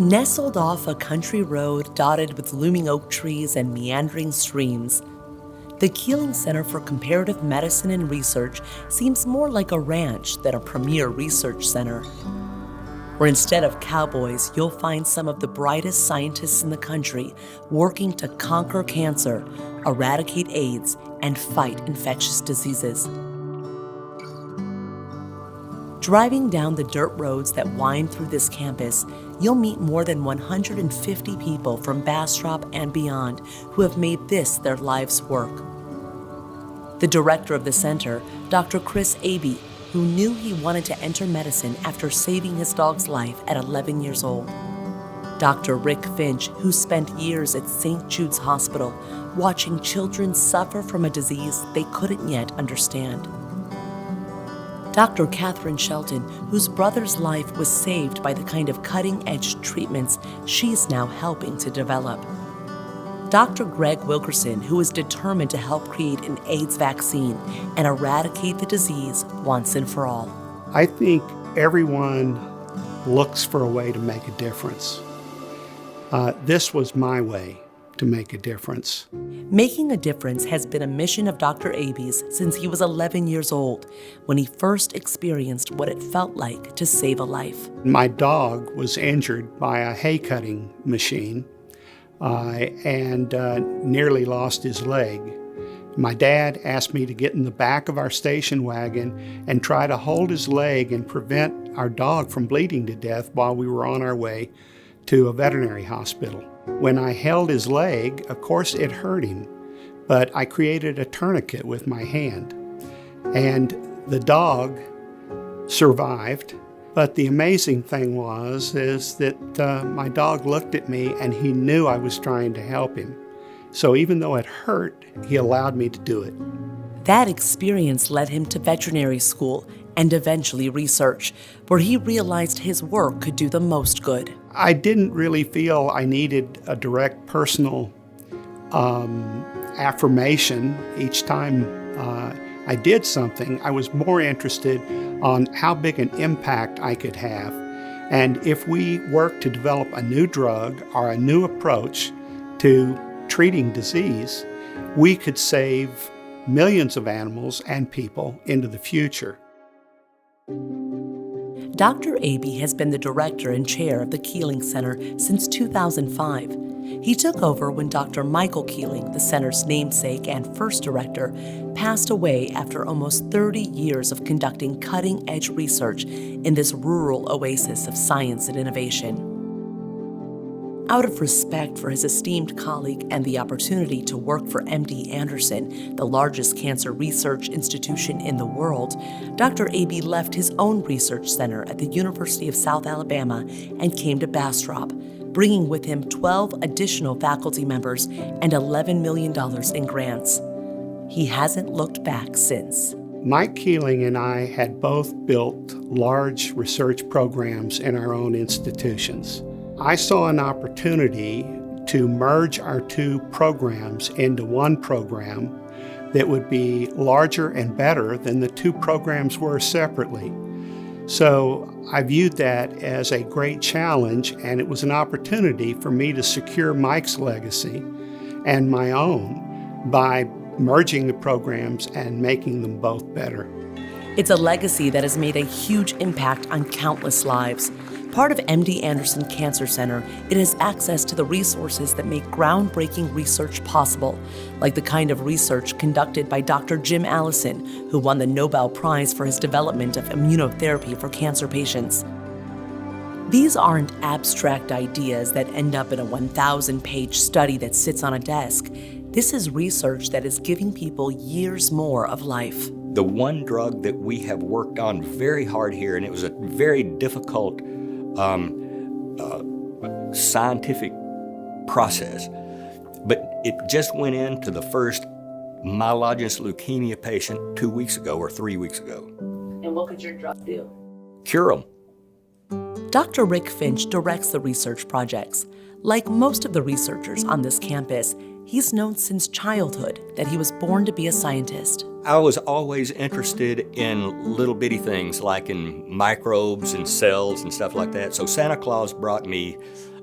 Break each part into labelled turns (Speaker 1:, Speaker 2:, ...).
Speaker 1: Nestled off a country road dotted with looming oak trees and meandering streams, the Keeling Center for Comparative Medicine and Research seems more like a ranch than a premier research center. Where instead of cowboys, you'll find some of the brightest scientists in the country working to conquer cancer, eradicate AIDS, and fight infectious diseases. Driving down the dirt roads that wind through this campus, you'll meet more than 150 people from Bastrop and beyond who have made this their life's work. The director of the center, Dr. Michale E, who knew he wanted to enter medicine after saving his dog's life at 11 years old. Dr. Rick Finch, who spent years at St. Jude's Hospital watching children suffer from a disease they couldn't yet understand. Dr. Catherine Shelton, whose brother's life was saved by the kind of cutting-edge treatments she's now helping to develop. Dr. Greg Wilkerson, who is determined to help create an AIDS vaccine and eradicate the disease once and for all.
Speaker 2: I think everyone looks for a way to make a difference. This was my way to make a difference.
Speaker 1: Making a difference has been a mission of Dr. Abe's since he was 11 years old, when he first experienced what it felt like to save a life.
Speaker 2: My dog was injured by a hay cutting machine and nearly lost his leg. My dad asked me to get in the back of our station wagon and try to hold his leg and prevent our dog from bleeding to death while we were on our way to a veterinary hospital. When I held his leg, of course it hurt him, but I created a tourniquet with my hand. And the dog survived, but the amazing thing is that my dog looked at me and he knew I was trying to help him. So even though it hurt, he allowed me to do it.
Speaker 1: That experience led him to veterinary school and eventually research, where he realized his work could do the most good.
Speaker 2: I didn't really feel I needed a direct personal affirmation each time I did something. I was more interested on how big an impact I could have. And if we work to develop a new drug or a new approach to treating disease, we could save millions of animals and people into the future.
Speaker 1: Dr. Abe has been the director and chair of the Keeling Center since 2005. He took over when Dr. Michael Keeling, the center's namesake and first director, passed away after almost 30 years of conducting cutting-edge research in this rural oasis of science and innovation. Out of respect for his esteemed colleague and the opportunity to work for MD Anderson, the largest cancer research institution in the world, Dr. Abe left his own research center at the University of South Alabama and came to Bastrop, bringing with him 12 additional faculty members and $11 million in grants. He hasn't looked back since.
Speaker 2: Mike Keeling and I had both built large research programs in our own institutions. I saw an opportunity to merge our two programs into one program that would be larger and better than the two programs were separately. So I viewed that as a great challenge, and it was an opportunity for me to secure Mike's legacy and my own by merging the programs and making them both better.
Speaker 1: It's a legacy that has made a huge impact on countless lives. Part of MD Anderson Cancer Center, it has access to the resources that make groundbreaking research possible, like the kind of research conducted by Dr. Jim Allison, who won the Nobel Prize for his development of immunotherapy for cancer patients. These aren't abstract ideas that end up in a 1,000-page study that sits on a desk. This is research that is giving people years more of life.
Speaker 3: The one drug that we have worked on very hard here, and it was a very difficult scientific process, but it just went into the first myelogenous leukemia patient 2 weeks ago or 3 weeks ago.
Speaker 1: And what could your drug do?
Speaker 3: Cure them.
Speaker 1: Dr. Rick Finch directs the research projects. Like most of the researchers on this campus, he's known since childhood that he was born to be a scientist.
Speaker 3: I was always interested in little bitty things like in microbes and cells and stuff like that. So Santa Claus brought me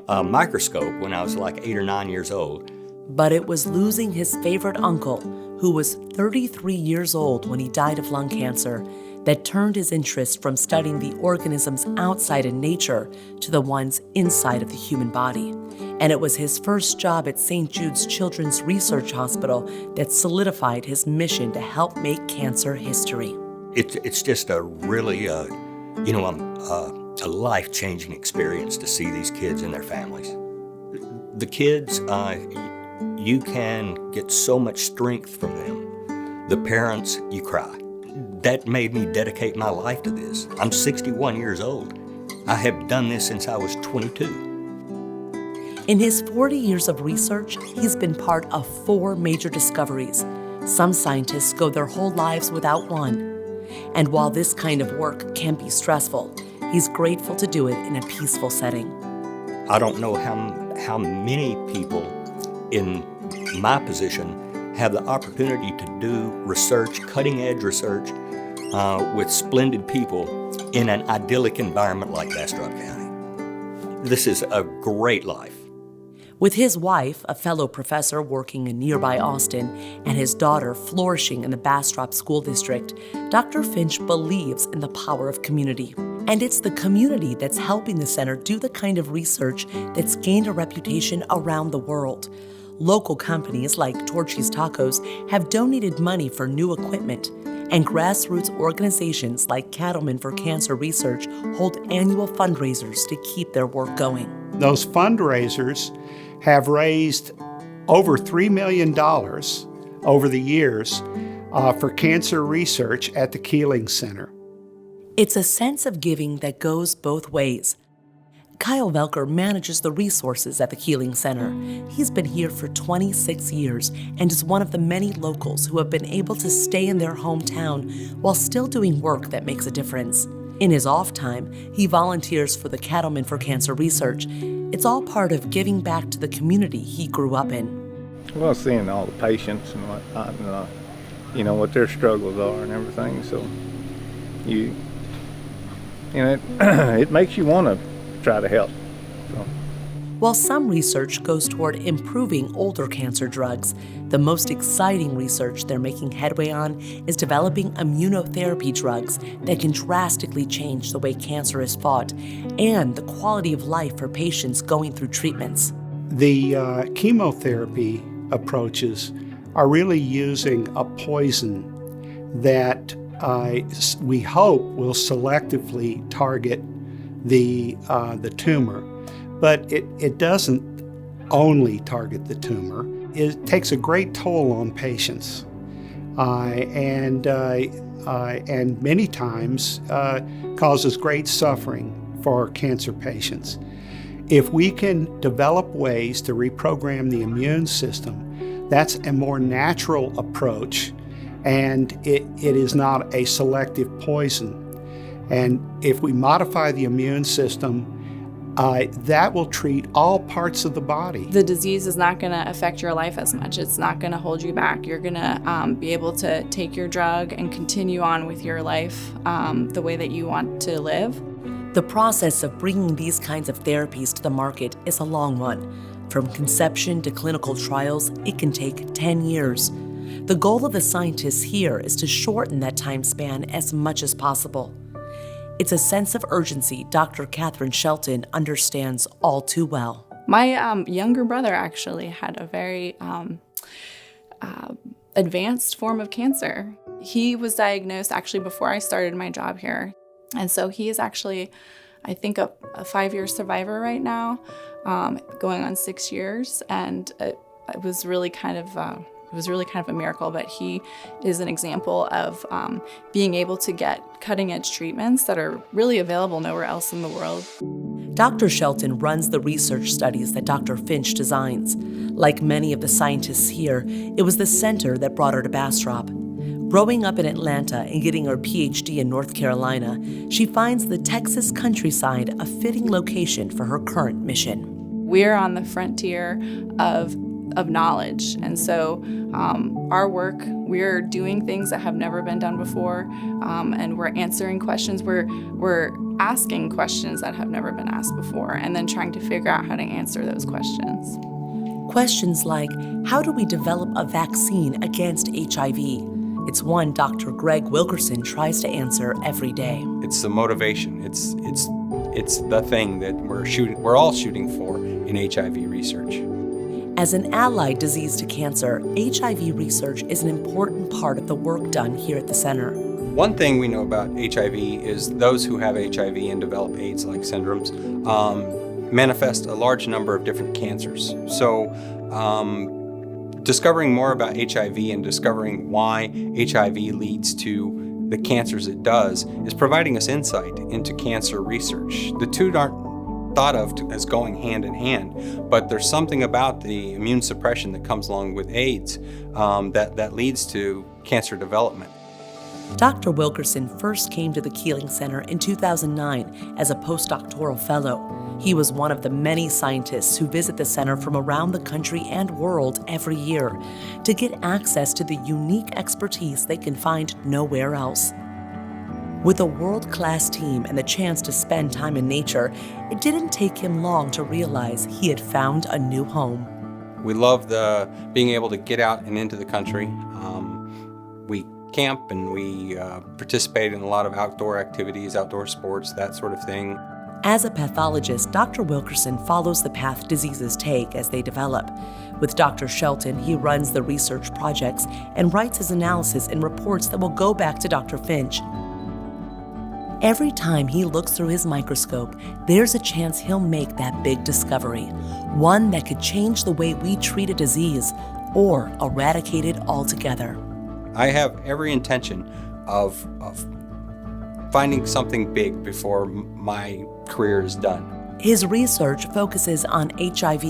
Speaker 3: a microscope when I was like 8 or 9 years old.
Speaker 1: But it was losing his favorite uncle, who was 33 years old when he died of lung cancer, that turned his interest from studying the organisms outside in nature to the ones inside of the human body. And it was his first job at St. Jude's Children's Research Hospital that solidified his mission to help make cancer history.
Speaker 3: It's just a really, a life-changing experience to see these kids and their families. The kids, you can get so much strength from them. The parents, you cry. That made me dedicate my life to this. I'm 61 years old. I have done this since I was 22.
Speaker 1: In his 40 years of research, he's been part of 4 major discoveries. Some scientists go their whole lives without one. And while this kind of work can be stressful, he's grateful to do it in a peaceful setting.
Speaker 3: I don't know how many people in my position have the opportunity to do research, cutting-edge research, with splendid people in an idyllic environment like Bastrop County. This is a great life.
Speaker 1: With his wife, a fellow professor working in nearby Austin, and his daughter flourishing in the Bastrop School District, Dr. Finch believes in the power of community. And it's the community that's helping the center do the kind of research that's gained a reputation around the world. Local companies like Torchy's Tacos have donated money for new equipment, and grassroots organizations like Cattlemen for Cancer Research hold annual fundraisers to keep their work going.
Speaker 2: Those fundraisers have raised over $3 million over the years for cancer research at the Keeling Center.
Speaker 1: It's a sense of giving that goes both ways. Kyle Velker manages the resources at the Keeling Center. He's been here for 26 years and is one of the many locals who have been able to stay in their hometown while still doing work that makes a difference. In his off time, he volunteers for the Cattlemen for Cancer Research. It's all part of giving back to the community he grew up in.
Speaker 4: Well, seeing all the patients and whatnot, and what their struggles are and everything, so it makes you want to try to help. So.
Speaker 1: While some research goes toward improving older cancer drugs, the most exciting research they're making headway on is developing immunotherapy drugs that can drastically change the way cancer is fought and the quality of life for patients going through treatments.
Speaker 2: The chemotherapy approaches are really using a poison that we hope will selectively target the tumor, but it doesn't only target the tumor. It takes a great toll on patients, and many times causes great suffering for cancer patients. If we can develop ways to reprogram the immune system, that's a more natural approach, and it is not a selective poison. And if we modify the immune system, that will treat all parts of the body.
Speaker 5: The disease is not going to affect your life as much. It's not going to hold you back. You're going to be able to take your drug and continue on with your life the way that you want to live.
Speaker 1: The process of bringing these kinds of therapies to the market is a long one. From conception to clinical trials, it can take 10 years. The goal of the scientists here is to shorten that time span as much as possible. It's a sense of urgency Dr. Catherine Shelton understands all too well.
Speaker 5: My younger brother actually had a very advanced form of cancer. He was diagnosed actually before I started my job here. And so he is actually, I think, a 5-year survivor right now, going on 6 years. And it was really kind of a miracle, but he is an example of being able to get cutting-edge treatments that are really available nowhere else in the world.
Speaker 1: Dr. Shelton runs the research studies that Dr. Finch designs. Like many of the scientists here, it was the center that brought her to Bastrop. Growing up in Atlanta and getting her PhD in North Carolina, she finds the Texas countryside a fitting location for her current mission.
Speaker 5: We're on the frontier of of knowledge. And so our work, we're doing things that have never been done before, and we're answering questions. We're asking questions that have never been asked before, and then trying to figure out how to answer those questions.
Speaker 1: Questions like, how do we develop a vaccine against HIV? It's one Dr. Greg Wilkerson tries to answer every day.
Speaker 6: It's the motivation. It's the thing that we're all shooting for in HIV research.
Speaker 1: As an allied disease to cancer, HIV research is an important part of the work done here at the center.
Speaker 6: One thing we know about HIV is those who have HIV and develop AIDS-like syndromes manifest a large number of different cancers. So discovering more about HIV and discovering why HIV leads to the cancers it does is providing us insight into cancer research. The two aren't thought of as going hand in hand, but there's something about the immune suppression that comes along with AIDS that leads to cancer development.
Speaker 1: Dr. Wilkerson first came to the Keeling Center in 2009 as a postdoctoral fellow. He was one of the many scientists who visit the center from around the country and world every year to get access to the unique expertise they can find nowhere else. With a world-class team and the chance to spend time in nature, it didn't take him long to realize he had found a new home.
Speaker 6: We love being able to get out and into the country. We camp and we participate in a lot of outdoor activities, outdoor sports, that sort of thing.
Speaker 1: As a pathologist, Dr. Wilkerson follows the path diseases take as they develop. With Dr. Shelton, he runs the research projects and writes his analysis in reports that will go back to Dr. Finch. Every time he looks through his microscope, there's a chance he'll make that big discovery, one that could change the way we treat a disease or eradicate it altogether.
Speaker 6: I have every intention of finding something big before my career is done.
Speaker 1: His research focuses on HIV,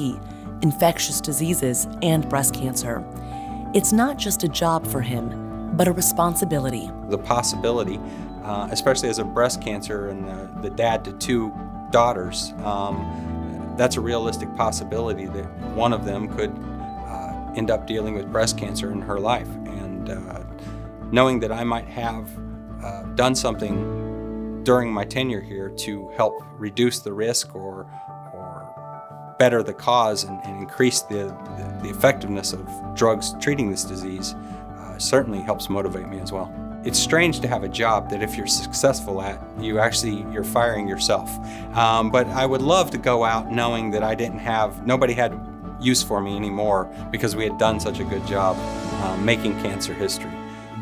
Speaker 1: infectious diseases, and breast cancer. It's not just a job for him, but a responsibility.
Speaker 6: The possibility, especially as a breast cancer and the dad to two daughters, that's a realistic possibility that one of them could end up dealing with breast cancer in her life. And knowing that I might have done something during my tenure here to help reduce the risk or better the cause and increase the effectiveness of drugs treating this disease certainly helps motivate me as well. It's strange to have a job that if you're successful at, you're firing yourself. But I would love to go out knowing that nobody had use for me anymore because we had done such a good job making cancer history.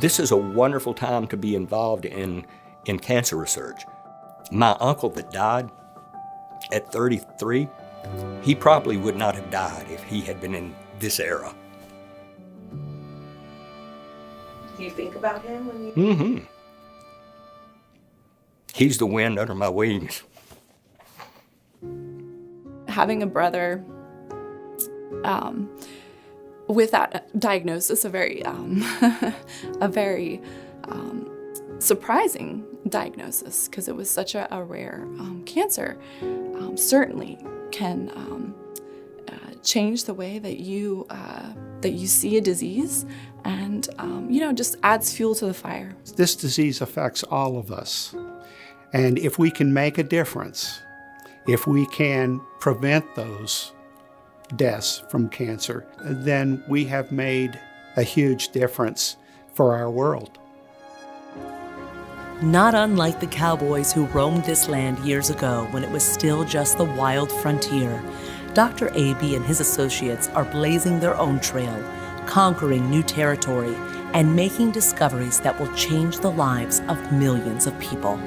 Speaker 3: This is a wonderful time to be involved in cancer research. My uncle that died at 33, he probably would not have died if he had been in this era.
Speaker 1: Do you think about him when you...
Speaker 3: Mm-hmm. He's the wind under my wings.
Speaker 5: Having a brother with that diagnosis, a very surprising diagnosis, because it was such a rare cancer, certainly can change the way that you see a disease, and just adds fuel to the fire.
Speaker 2: This disease affects all of us, and if we can make a difference, if we can prevent those deaths from cancer, then we have made a huge difference for our world.
Speaker 1: Not unlike the cowboys who roamed this land years ago when it was still just the wild frontier, Dr. A.B. and his associates are blazing their own trail, conquering new territory, and making discoveries that will change the lives of millions of people.